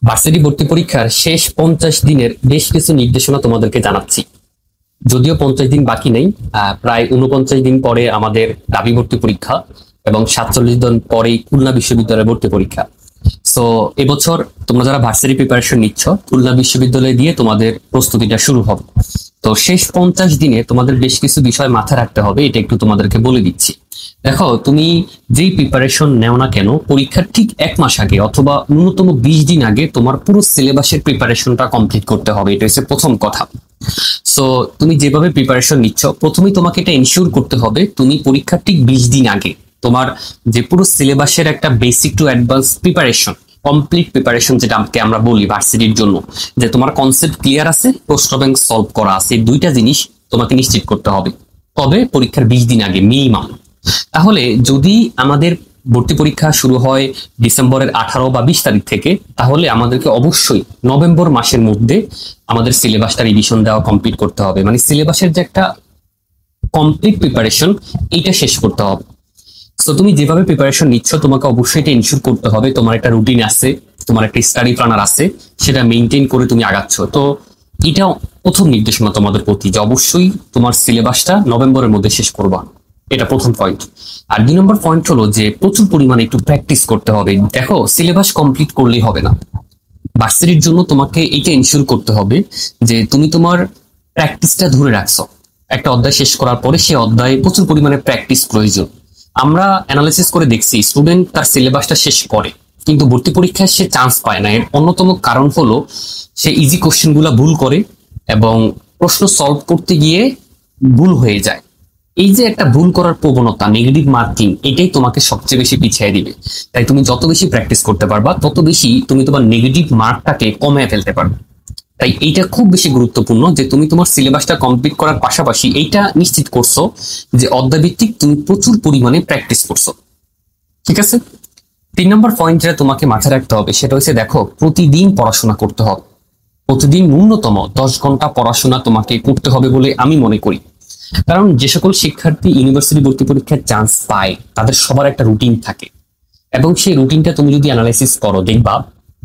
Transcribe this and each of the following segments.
Varsity ভর্তি পরীক্ষার শেষ 50 দিনের বেশ কিছু নির্দেশনা তোমাদেরকে জানাচ্ছি। যদিও 50 দিন বাকি নেই, প্রায় 49 দিন পরে আমাদের দাবি ভর্তি পরীক্ষা এবং 47 দিন পরেই খুলনা বিশ্ববিদ্যালয়ের ভর্তি পরীক্ষা। সো এবছর তোমরা যারা ভার্সিটি প্রিপারেশন নিচ্ছ, খুলনা বিশ্ববিদ্যালয়ে দিয়ে তোমাদের প্রস্তুতিটা শুরু হবে। তো শেষ 50 দিনে তোমাদের বেশ কিছু বিষয় মাথায় রাখতে হবে, এটা একটু তোমাদেরকে বলে দিচ্ছি। দেখো, তুমি যেই প্রিপারেশন নেও না কেন, পরীক্ষার ঠিক 1 মাস আগে অথবা ন্যূনতম 20 দিন আগে তোমার পুরো সিলেবাসের প্রিপারেশনটা কমপ্লিট করতে হবে। এটা হচ্ছে প্রথম কথা। সো তুমি যেভাবে প্রিপারেশন নিচ্ছ, প্রথমেই তোমাকে এটা এনশিওর করতে হবে তুমি পরীক্ষার ঠিক 20 দিন আগে তোমার যে পুরো সিলেবাসের একটা basic to advance preparation, complete preparation যেটাকে আমরা বলি ভার্সিটির জন্য, যে তোমার কনসেপ্ট ক্লিয়ার আছে, প্রশ্ন ব্যাংক সলভ করা আছে, দুইটা জিনিস তোমাকে নিশ্চিত করতে হবে। তবে পরীক্ষার 20 দিন আগে মিনিমাম। তাহলে যদি আমাদের ভর্তি পরীক্ষা শুরু হয় ডিসেম্বরের 18 বা 20 তারিখ থেকে, তাহলে আমাদেরকে অবশ্যই নভেম্বর মাসের মধ্যে আমাদের সিলেবাসটা রিভিশন দেওয়া কমপ্লিট করতে হবে। মানে সিলেবাসের যে একটা কমপ্লিট প্রিপারেশন, এইটা শেষ করতে হবে। তো তুমি যেভাবে প্রিপারেশন নিচ্ছ, তোমাকে অবশ্যই এটা ইনশিওর করতে হবে তোমার একটা রুটিন আছে, তোমার একটা স্টাডি প্ল্যানার আছে, সেটা মেনটেন করে তুমি আগাচ্ছ। তো এটা প্রথম নির্দেশনা তোমাদের প্রতি, যে অবশ্যই তোমার সিলেবাসটা নভেম্বরের মধ্যে শেষ করবা। এটা প্রথম পয়েন্ট। আর 2 নম্বর পয়েন্ট হলো যে প্রচুর পরিমাণে একটু প্র্যাকটিস করতে হবে। দেখো, সিলেবাস কমপ্লিট করলেই হবে না, ভার্সিটির জন্য তোমাকে এটা এনশিওর করতে হবে যে তুমি তোমার প্র্যাকটিসটা ধরে রাখছো। একটা অধ্যায় শেষ করার পরে সে অধ্যায়ে প্রচুর পরিমাণে প্র্যাকটিস প্রয়োজন। আমরা অ্যানালাইসিস করে দেখছি, স্টুডেন্ট তার সিলেবাসটা শেষ করে কিন্তু ভর্তি পরীক্ষায় সে চান্স পায় না। এর অন্যতম কারণ হলো সে ইজি কোশ্চেন গুলা ভুল করে এবং প্রশ্ন সলভ করতে গিয়ে ভুল হয়ে যায়। এই যে একটা ভুল করার প্রবণতা, নেগেটিভ মার্কিং, এটাই তোমাকে সবচেয়ে বেশি পিছিয়ে দিবে। তাই তুমি যত বেশি প্র্যাকটিস করতে পারবা, তত বেশি তুমি তোমার নেগেটিভ মার্কটাকে কমিয়ে ফেলতে পারবে। তাই এইটা খুব বেশি গুরুত্বপূর্ণ যে তুমি তোমার সিলেবাসটা কমপ্লিট করার পাশাপাশি এইটা নিশ্চিত করছো যে অধ্যায়ভিত্তিক তুমি প্রচুর পরিমাণে প্র্যাকটিস করছো। ঠিক আছে। 3 নম্বর পয়েন্ট যেটা তোমাকে মাথায় রাখতে হবে সেটা হচ্ছে, দেখো, প্রতিদিন পড়াশোনা করতে হবে। প্রতিদিন ন্যূনতম 10 ঘন্টা পড়াশোনা তোমাকে করতে হবে বলে আমি মনে করি। কারণ যে সকল শিক্ষার্থী ইউনিভার্সিটি ভর্তি পরীক্ষার চান্স পায়, তাদের সবার একটা রুটিন থাকে এবং সেই রুটিনটা তুমি যদি অ্যানালাইসিস করো, দেখবা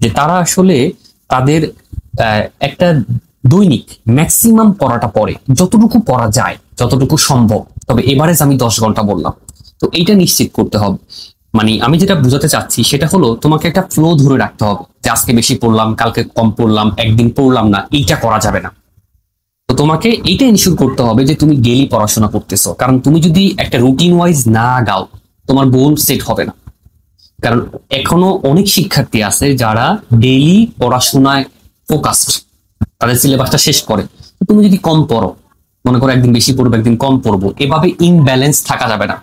যে তারা আসলে তাদের একটা দৈনিক ম্যাক্সিমাম পড়াটা পড়ে, যতটুকু পড়া যায়, যতটুকু সম্ভব। তবে এভারেজ আমি 10 ঘন্টা বললাম। তো এইটা নিশ্চিত করতে হবে। মানে আমি যেটা বুঝাতে চাচ্ছি সেটা হলো, তোমাকে একটা ফ্লো ধরে রাখতে হবে যে আজকে বেশি পড়লাম, কালকে কম পড়লাম, একদিন পড়লাম না, এইটা করা যাবে না। তো তোমাকে এইটা এনশিওর করতে হবে যে তুমি ডেইলি পড়াশোনা করতেছো। কারণ তুমি যদি একটা রুটিন ওয়াইজ না গাও, তোমার গোল সেট হবে না। কারণ এখনো অনেক শিক্ষার্থী আছে যারা ডেইলি পড়াশোনায় ফোকাসড, তাদের সিলেবাসটা শেষ করে। তুমি যদি কম পড়ো, মনে করো একদিন বেশি পড়বো একদিন কম পড়বো, এভাবে ইনব্যালেন্স থাকা যাবে না।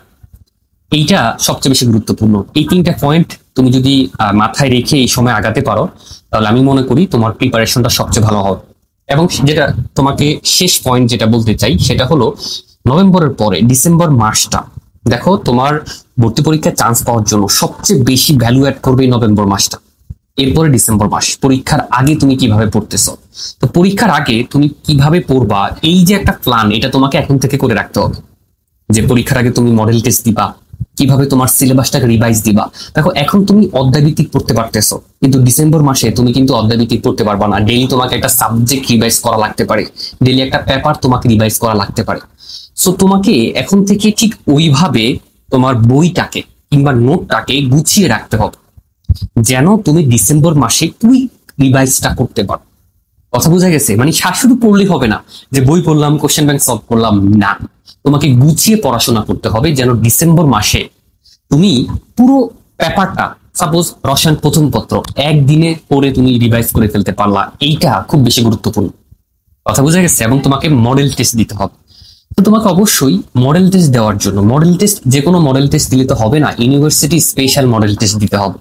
এইটা সবচেয়ে বেশি গুরুত্বপূর্ণ। এই 3টা পয়েন্ট তুমি যদি মাথায় রেখে এই সময় আগাতে পারো, তাহলে আমি মনে করি তোমার প্রিপারেশনটা সবচেয়ে ভালো হবে। এবং যেটা তোমাকে শেষ পয়েন্ট যেটা বলতে চাই সেটা হলো, নভেম্বরের পরে ডিসেম্বর মাসটা, দেখো, তোমার ভর্তি পরীক্ষায় চান্স পাওয়ার জন্য সবচেয়ে বেশি ভ্যালু অ্যাড করবে এই নভেম্বর মাসটা। এরপরে ডিসেম্বর মাস, পরীক্ষার আগে তুমি কিভাবে পড়তেছো। তো পরীক্ষার আগে তুমি কিভাবে পড়বা, এই যে একটা প্ল্যান, এটা তোমাকে এখন থেকে করে রাখতে হবে। যে পরীক্ষার আগে তুমি মডেল টেস্ট দিবা, কিভাবে তোমার সিলেবাসটাকে রিভাইজ দিবা। দেখো, এখন তুমি অধ্যায়ভিত্তিক পড়তে পারতেছো, কিন্তু ডিসেম্বর মাসে তুমি কিন্তু অধ্যায়ভিত্তিক পড়তে পারবা না। ডেইলি তোমাকে একটা সাবজেক্ট রিভাইজ করা লাগতে পারে, ডেইলি একটা পেপার তোমাকে রিভাইজ করা লাগতে পারে। সো তোমাকে এখন থেকে ঠিক ওইভাবে তোমার বইটাকে কিংবা নোটটাকে গুছিয়ে রাখতে হবে, যেন তুমি ডিসেম্বর মাসে কুইক রিভাইজটা করতে পারো। কথা বোঝা গেছে? মানে শুধু পড়লেই হবে না যে বই পড়লাম, কোশ্চেন ব্যাংক সলভ করলাম, না। তোমাকে গুছিয়ে পড়াশোনা করতে হবে যেন ডিসেম্বর মাসে তুমি পুরো পেপারটা, সাপোজ রসায়ন প্রথম পত্র, একদিনে পড়ে তুমি রিভাইজ করে ফেলতে পারলা। এইটা খুব বেশি গুরুত্বপূর্ণ। কথা বোঝা গেছে? এবং তোমাকে মডেল টেস্ট দিতে হবে। তো তোমাকে অবশ্যই মডেল টেস্ট দেওয়ার জন্য, মডেল টেস্ট যে কোনো মডেল টেস্ট দিলে তো হবে না, ইউনিভার্সিটি স্পেশাল মডেল টেস্ট দিতে হবে।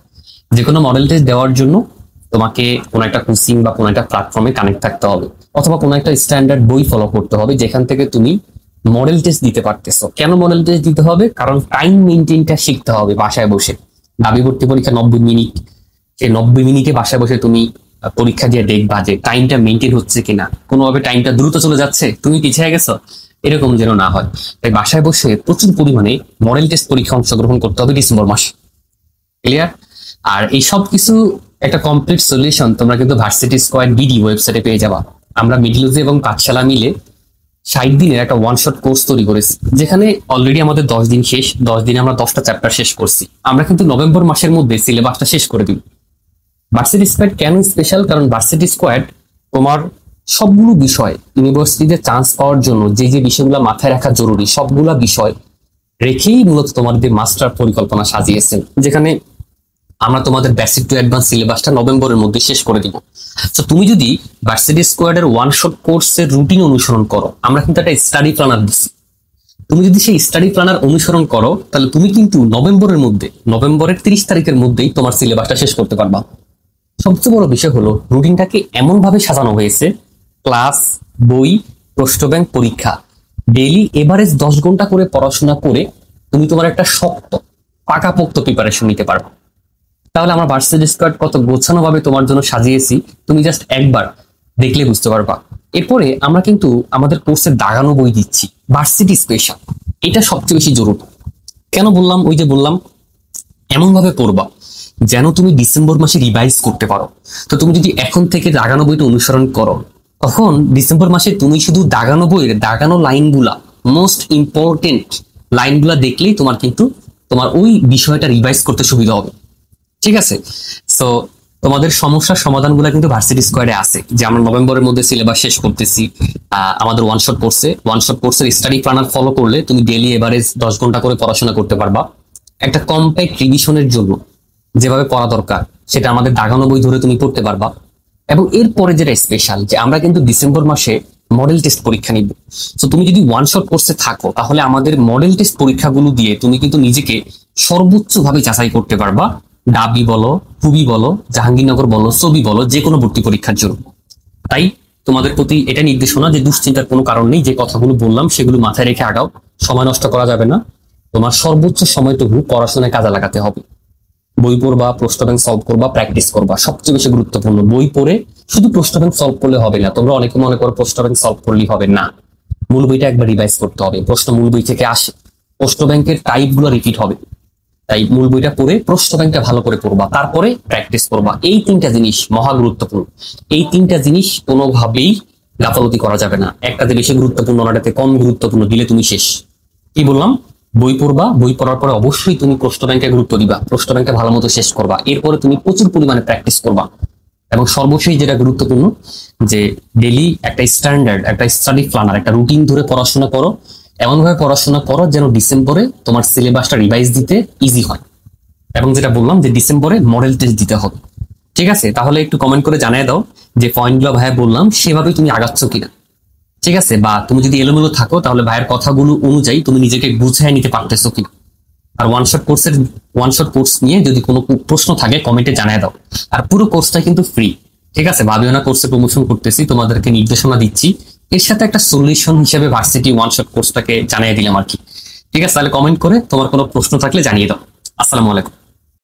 যে কোনো মডেল টেস্ট দেওয়ার জন্য তোমাকে কোনো একটা কোচিং বা কোনো একটা প্ল্যাটফর্মে কানেক্ট থাকতে হবে, অথবা কোনো একটা স্ট্যান্ডার্ড বই ফলো করতে হবে যেখান থেকে তুমি মডেল টেস্ট দিতে পারতেছো। কেন মডেল টেস্ট দিতে হবে? কারণ টাইম মেনটেনটা শিখতে হবে বাসায় বসে। দাবি ভর্তি পরীক্ষা 90 মিনিট, সেই 90 মিনিটে বাসায় বসে তুমি পরীক্ষা দিয়ে দেখবা যে টাইমটা মেনটেন হচ্ছে কিনা, কোনোভাবে টাইমটা দ্রুত চলে যাচ্ছে, তুমি পিছিয়ে গেছো, এরকম যেন না হয়। তাই বাসায় বসে প্রচুর পরিমাণে মডেল টেস্ট পরীক্ষা অংশগ্রহণ করতে হবে ডিসেম্বর মাসে। ক্লিয়ার? আর এই সব কিছু একটা কমপ্লিট সলিউশন তোমরা কিন্তু ভার্সিটি স্কোয়াড বিডি ওয়েবসাইটে পেয়ে যাবা। আমরা মিডিলজি এবং পাঠশালা মিলে 60 দিনের একটা ওয়ান শট কোর্স তৈরি করেছি, যেখানে অলরেডি আমাদের 10 দিন শেষ। 10 দিনে আমরা 10টা চ্যাপ্টার শেষ করছি। আমরা কিন্তু নভেম্বর মাসের মধ্যে সিলেবাসটা শেষ করে দিব। ভার্সিটি স্কোয়াড কেন স্পেশাল? কারণ ভার্সিটি স্কোয়াড তোমার সবগুলো বিষয় ইউনিভার্সিটিতে চান্স পাওয়ার জন্য যে যে বিষয়গুলো মাথায় রাখা জরুরি সবগুলা বিষয় রেখেই মূলত তোমাদের মাস্টার পরিকল্পনা সাজিয়েছেন, যেখানে আমরা তোমাদের বেসিক টু অ্যাডভান্স সিলেবাসটা নভেম্বরের মধ্যে শেষ করে দিব। তো তুমি যদি ভার্সিটি স্কোয়াডের ওয়ান শট কোর্সের রুটিন অনুসরণ করো, আমরা কিন্তু একটা স্টাডি প্ল্যানার দিচ্ছি, তুমি যদি সেই স্টাডি প্ল্যানার অনুসরণ করো তাহলে তুমি কিন্তু নভেম্বরের 30 তারিখের মধ্যেই তোমার সিলেবাসটা শেষ করতে পারবা। সবচেয়ে বড় বিষয় হলো রুটিনটাকে এমন ভাবে সাজানো হয়েছে, ক্লাস, বই, প্রশ্ন ব্যাংক, পরীক্ষা, ডেইলি এভারেজ 10 ঘন্টা করে পড়াশোনা করে তুমি তোমার একটা শক্ত পাকাপোক্ত প্রিপারেশন নিতে পারবে। তাহলে আমরা ভার্সিটি স্কোয়াড কত গোছানো ভাবে তোমার জন্য সাজিয়েছি, তুমি জাস্ট একবার দেখলে বুঝতে পারবা। এরপরে আমরা কিন্তু আমাদের কোর্সের দাগানো বই দিচ্ছি ভার্সিটি স্পেশাল। এটা সবচেয়ে বেশি জরুরি। কেন বললাম? ওই যে বললাম, এমন ভাবে পড়বা যেন তুমি ডিসেম্বর মাসে রিভাইজ করতে পারো। তো তুমি যদি এখন থেকে দাগানো বইটা অনুসরণ করো, তখন ডিসেম্বর মাসে তুমি শুধু দাগানো বইয়ের দাগানো লাইনগুলা, মোস্ট ইম্পর্টেন্ট লাইনগুলা দেখলেই তোমার কিন্তু তোমার ওই বিষয়টা রিভাইজ করতে সুবিধা হবে। ঠিক আছে? সো তোমাদের সমস্যার সমাধানগুলো কিন্তু ভার্সিটি স্কোয়াডে আছে, যে আমরা নভেম্বরের মধ্যে সিলেবাস শেষ করতেছি। আমাদের ওয়ান শট কোর্সের স্টাডি প্ল্যানার ফলো করলে তুমি ডেইলি এভারেজ 10 ঘন্টা করে পড়াশোনা করতে পারবা। একটা কম্প্যাক্ট রিভিশনের জন্য যেভাবে পড়া দরকার সেটা আমাদের দাগানো বই ধরে তুমি পড়তে পারবা। এবং এরপরে যেটা স্পেশাল, যে আমরা কিন্তু ডিসেম্বর মাসে মডেল টেস্ট পরীক্ষা নিব। তো তুমি যদি ওয়ান শট কোর্সে থাকো তাহলে আমাদের মডেল টেস্ট পরীক্ষাগুলো দিয়ে তুমি কিন্তু নিজেকে সর্বোচ্চভাবে যাচাই করতে পারবা। ডাবি বলো, খুবই বলো, জাহাঙ্গীরনগর বলো, ছবি বলো, যে কোনো ভর্তি পরীক্ষার জন্য। তাই তোমাদের প্রতি এটা নির্দেশনা যে দুশ্চিন্তার কোনো কারণ নেই। যে কথাগুলো বললাম সেগুলো মাথায় রেখে আগাও, সময় নষ্ট করা যাবে না। তোমার সর্বোচ্চ সময়টুকু পড়াশোনায় কাজে লাগাতে হবে। বই পড়বা, প্রশ্ন ব্যাংক সলভ করবা, প্র্যাকটিস করবা, সবচেয়ে বেশি গুরুত্বপূর্ণ। বই পড়ে শুধু প্রশ্ন ব্যাংক সলভ করলে হবে না। তোমরা অনেকে মনে করো প্রশ্ন ব্যাংক সলভ করলেই হবে না, মূল বইটা একবার রিভাইজ করতে হবে। প্রশ্ন মূল বই থেকে আসে, প্রশ্ন ব্যাংকের টাইপ গুলো রিপিট হবে। তাই মূল বইটা পড়ে প্রশ্ন ব্যাংকটা ভালো করে পড়বা, তারপরে প্র্যাকটিস করবা। এই 3টা জিনিস মহা গুরুত্বপূর্ণ। এই 3টা জিনিস কোনোভাবেই গাফলতি করা যাবে না। একটাতে বেশি গুরুত্বপূর্ণ, অন্যটাতে কম গুরুত্বপূর্ণ দিলে তুমি শেষ। কি বললাম? বই পড়বা, বই পড়ার পরে অবশ্যই তুমি প্রশ্ন ব্যাংকে গুরুত্ব দিবা, প্রশ্ন ব্যাংকে ভালো মতো শেষ করবা। এরপরে তুমি প্রচুর পরিমাণে প্র্যাকটিস করবা। এবং সর্বশেষ যেটা গুরুত্বপূর্ণ, যে ডেইলি একটা স্ট্যান্ডার্ড, একটা স্টাডি প্ল্যানার, একটা রুটিন ধরে পড়াশোনা করো। এমন ভাবে পড়াশোনা করো যেন ডিসেম্বরে তোমার সিলেবাসটা রিভাইজ দিতে ইজি হয়। এবং যেটা বললাম যে ডিসেম্বরে মডেল টেস্ট দিতে হবে। ঠিক আছে? তাহলে একটু কমেন্ট করে জানিয়ে দাও যে পয়েন্টগুলো ভাইয়া বললাম সেভাবে তুমি আগাচ্ছ কিনা। ঠিক আছে? বা তুমি যদি এলোমেলো থাকো তাহলে ভাইয়ের কথাগুলো অনুযায়ী তুমি নিজেকে গুছিয়ে নিতে পারতেছো কিনা। আর ওয়ান শট কোর্স নিয়ে যদি কোনো প্রশ্ন থাকে কমেন্টে জানিয়ে দাও। আর পুরো কোর্সটা কিন্তু ফ্রি। ঠিক আছে? ভাবিও না কোর্সে প্রমোশন করতেছি, তোমাদেরকে নির্দেশনা দিচ্ছি। এর সাথে একটা সলিউশন হিসেবে ভার্সিটি ওয়ান শট কোর্সটাকে জানিয়ে দিলাম আর কি। ঠিক আছে? তাহলে কমেন্ট করে তোমার কোনো প্রশ্ন থাকলে জানিয়ে দাও। আসসালামু আলাইকুম।